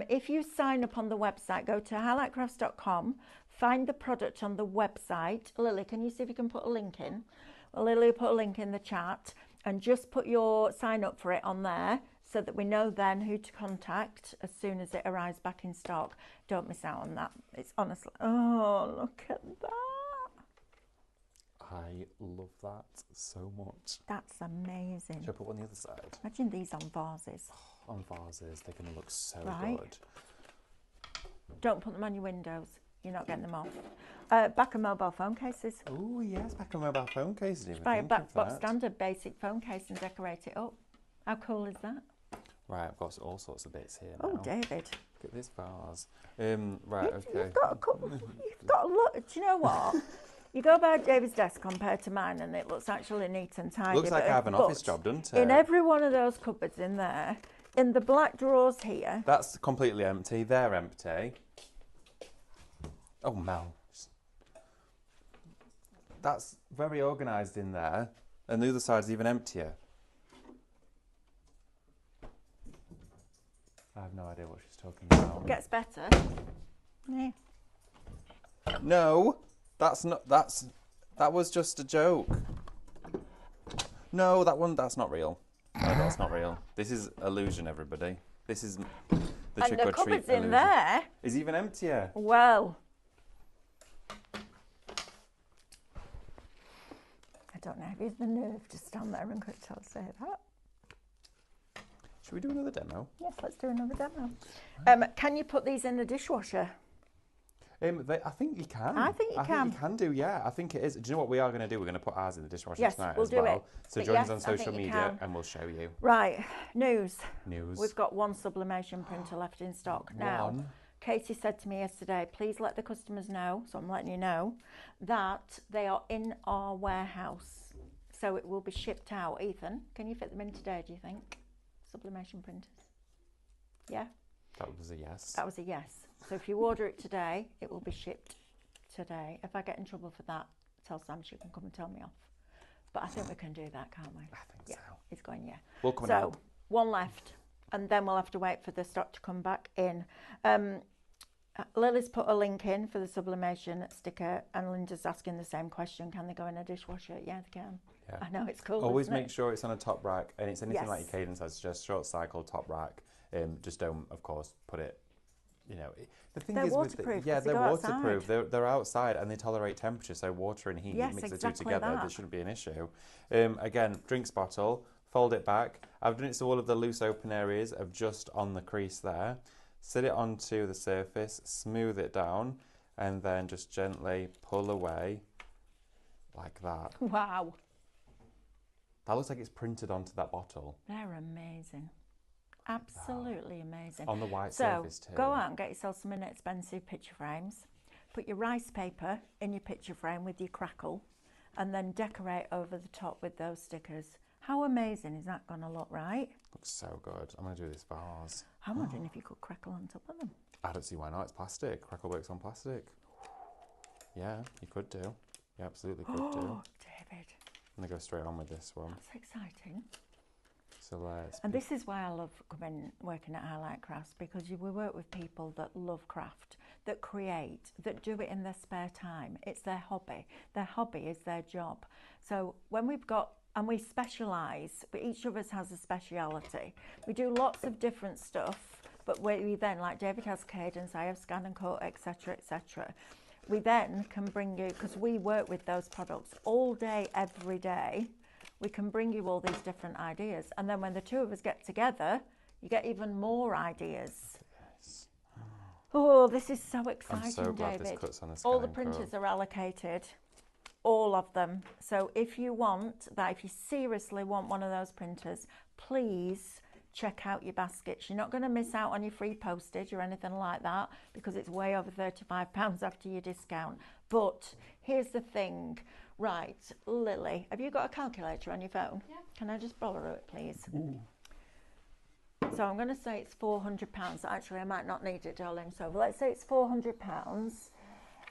If you sign up on the website, go to highlightcrafts.com, find the product on the website. Lily, can you see if you can put a link in? Well, Lily will put a link in the chat, and just put your sign up for it on there so that we know then who to contact as soon as it arrives back in stock. Don't miss out on that. It's honestly, oh, look at that. I love that so much. That's amazing. Should I put one on the other side? Imagine these on vases. Oh, on vases, they're going to look so good. Don't put them on your windows. You're not getting them off. Back of mobile phone cases. Oh yes, back of mobile phone cases. Buy a back box standard basic phone case and decorate it up. How cool is that? Right, I've got all sorts of bits here Oh, now. David. Look at this vase. Right, okay. You've got a couple. You've got a lot. Do you know what? You go by David's desk compared to mine, and it looks actually neat and tidy. Looks like I have an office job, doesn't it? In every one of those cupboards in there, in the black drawers here. That's completely empty. They're empty. Oh, Mel. That's very organised in there, and the other side's even emptier. I have no idea what she's talking about. Gets better. Yeah. No, that's not. That was just a joke. No, that's not real. No, that's not real. This is illusion, everybody. This is the trick or treat illusion. And the cupboard's in there is even emptier. Well, I don't know if he's the nerve to stand there and say that. Should we do another demo? Yes, let's do another demo. Can you put these in the dishwasher? I think you can. I think you can. I think you can do, yeah. I think it is. Do you know what we are going to do? We're going to put ours in the dishwasher tonight we'll as do well. it. So But join us yes, on I think social you media can. and we'll show you. Right, news. News. We've got one sublimation printer left in stock. Now, Katie said to me yesterday, please let the customers know, so I'm letting you know, that they are in our warehouse. So it will be shipped out. Ethan, can you fit them in today, do you think? Sublimation printers. Yeah? That was a yes. That was a yes. So if you order it today, it will be shipped today. If I get in trouble for that, tell Sam she can come and tell me off. But I think we can do that, can't we? I think yeah, so. It's going, yeah. We'll come so, one left, and then we'll have to wait for the stock to come back in. Lily's put a link in for the sublimation sticker, and Linda's asking the same question. Can they go in a dishwasher? Yeah, they can. Yeah. I know, it's cool. Always make sure it's on a top rack, and it's anything like Yes. your Cadence has, just short cycle top rack. Just don't, of course, put it. You know, the thing They're is, waterproof, with the, yeah, 'cause they they're go waterproof. outside. They're outside and they tolerate temperature, so water and heat. Yes, Mix the two exactly together. that. There shouldn't be an issue. Again, drinks bottle. Fold it back. I've done it so all of the loose open areas are just on the crease there. Sit it onto the surface, smooth it down, and then just gently pull away like that. Wow. That looks like it's printed onto that bottle. They're amazing. Absolutely amazing. On the white so surface too. go out and get yourself some inexpensive picture frames. Put your rice paper in your picture frame with your crackle, and then decorate over the top with those stickers. How amazing is that going to look, right? Looks so good. I'm going to do this vase. I'm wondering if you could crackle on top of them. I don't see why not. It's plastic. Crackle works on plastic. Yeah, you could do. You absolutely could do. David. I'm going to go straight on with this one. That's exciting. So let's... And this is why I love working at Highlight Crafts, because we work with people that love craft, that create, that do it in their spare time. It's their hobby. Their hobby is their job. So when we've got, and we specialise, but each of us has a speciality. We do lots of different stuff, but we then, like David has Cadence, I have Scan and Coat, etc., etc. We then can bring you, because we work with those products all day, every day, we can bring you all these different ideas. And then when the two of us get together, you get even more ideas. Yes. Oh, this is so exciting, I'm so glad David. this cuts on a All the Scan and printers Coat. are allocated, all of them. So if you want that, if you seriously want one of those printers, please check out your baskets. You're not going to miss out on your free postage or anything like that, because it's way over £35 after your discount. But here's the thing. Right, Lily, have you got a calculator on your phone? Yeah. Can I just borrow it, please? Ooh. So I'm going to say it's £400. Actually, I might not need it, darling. So let's say it's £400.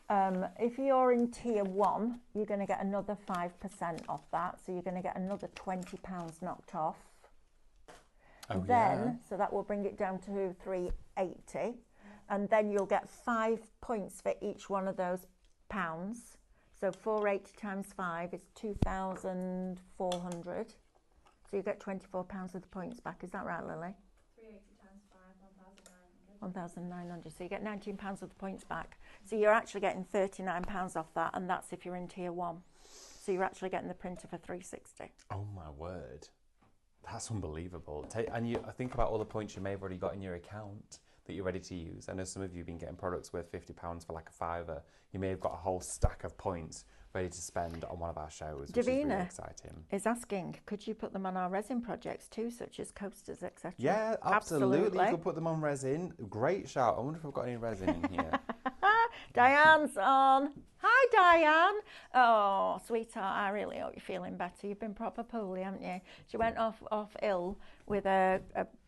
If you're in tier 1, you're going to get another 5% off that. So you're going to get another £20 knocked off. Oh, Then, yeah. so that will bring it down to 380. And then you'll get 5 points for each one of those pounds. So 480 times 5 is 2,400. So you get £24 of the points back. Is that right, Lily? 380 times 5, 1,900. 1,900. So you get £19 of the points back. So you're actually getting £39 off that, and that's if you're in tier 1. So you're actually getting the printer for 360. Oh my word. That's unbelievable. And I think about all the points you may have already got in your account that you're ready to use. I know some of you have been getting products worth £50 for like a £5. You may have got a whole stack of points ready to spend on one of our shows, which is really exciting. Is asking, could you put them on our resin projects too, such as coasters, etc.? Yeah, absolutely. You could put them on resin. Great shout. I wonder if I've got any resin in here. Diane's on. Hi, Diane. Oh, sweetheart, I really hope you're feeling better. You've been proper poorly, haven't you? She went off ill with a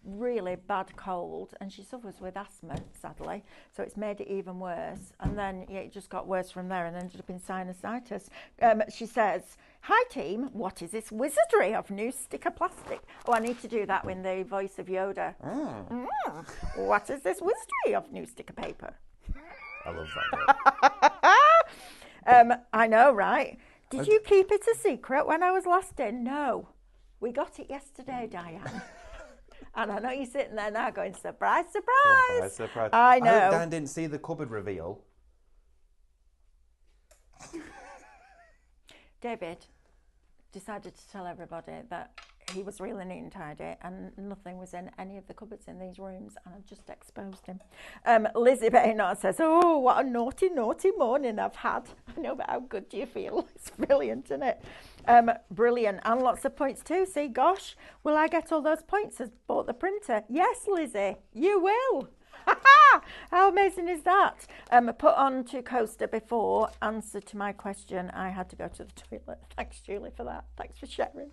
really bad cold, and she suffers with asthma, sadly. So it's made it even worse. And then it just got worse from there and ended up in sinusitis. She says, hi, team. What is this wizardry of new sticker plastic? Oh, I need to do that with the voice of Yoda. What is this wizardry of new sticker paper? I love that. I know, right? Did you keep it a secret when I was last in? No. We got it yesterday, Diane. And I know you're sitting there now going, surprise, surprise. Surprise. I know. I hope Dan didn't see the cupboard reveal. David decided to tell everybody that he was really neat and tidy and nothing was in any of the cupboards in these rooms, and I've just exposed him. Lizzie Baynard says, oh, what a naughty, naughty morning I've had. I know, but how good do you feel? It's brilliant, isn't it? Brilliant. And lots of points too. See, gosh, will I get all those points as bought the printer? Yes, Lizzie, you will. How amazing is that? Put on to coaster before answer to my question. I had to go to the toilet. Thanks, Julie, for that. Thanks for sharing.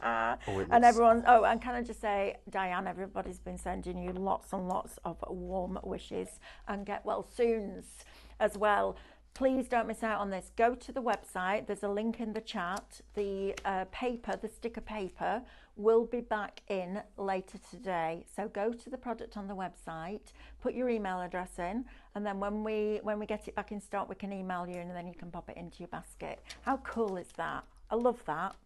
And everyone, and can I just say, Diane, everybody's been sending you lots and lots of warm wishes, and get well soons as well. Please don't miss out on this. Go to the website. There's a link in the chat. The paper, the sticker paper, will be back in later today. So go to the product on the website, put your email address in, and then when we get it back in stock, we can email you, and then you can pop it into your basket. How cool is that? I love that.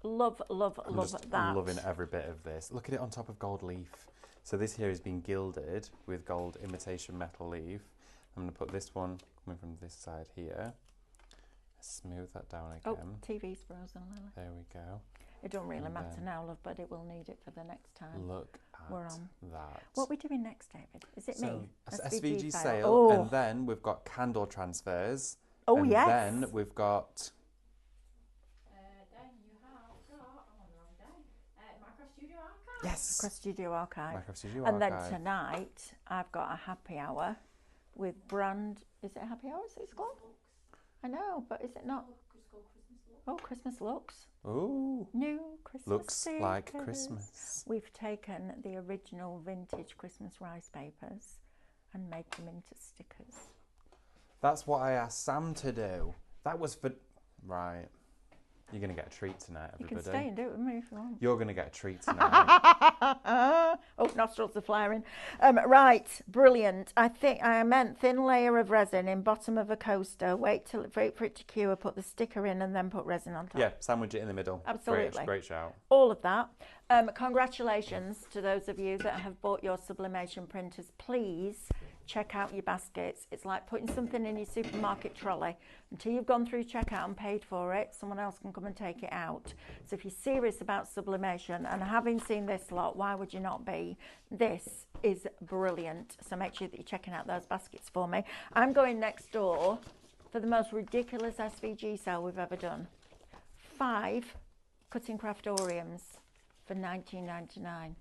Love that. I'm loving every bit of this. Look at it on top of gold leaf. So this here has been gilded with gold imitation metal leaf. I'm going to put this one coming from this side here. Smooth that down again. Oh, TV's frozen, Lily. There we go. It don't really matter now, love, but it will need it for the next time. Look at we're on that. What are we doing next, David? Is it me? SVG sale, oh. And then we've got candle transfers. Oh, and yes. Then we've got... Yes. Micro Studio Archive. Micro Studio and Archive. Then tonight, I've got a happy hour with brand... Is it a happy hour? Is it called? I know, but is it not? Oh, Christmas looks. Ooh. New Christmas Looks stickers. like Christmas. We've taken the original vintage Christmas rice papers and made them into stickers. That's what I asked Sam to do. That was for... Right. You're going to get a treat tonight, everybody. You can stay and do it with me if you want. You're going to get a treat tonight. Oh, nostrils are flaring. Right, brilliant. I meant thin layer of resin in bottom of a coaster. Wait for it to cure, put the sticker in, and then put resin on top. Yeah, sandwich it in the middle. Absolutely. Great shout. All of that. Congratulations to those of you that have bought your sublimation printers. Please check out your baskets. It's like putting something in your supermarket trolley. Until you've gone through checkout and paid for it, someone else can come and take it out. So if you're serious about sublimation, and having seen this lot, why would you not be? This is brilliant. So make sure that you're checking out those baskets for me. I'm going next door for the most ridiculous SVG sale we've ever done. 5 cutting craft Oriums for $19.99.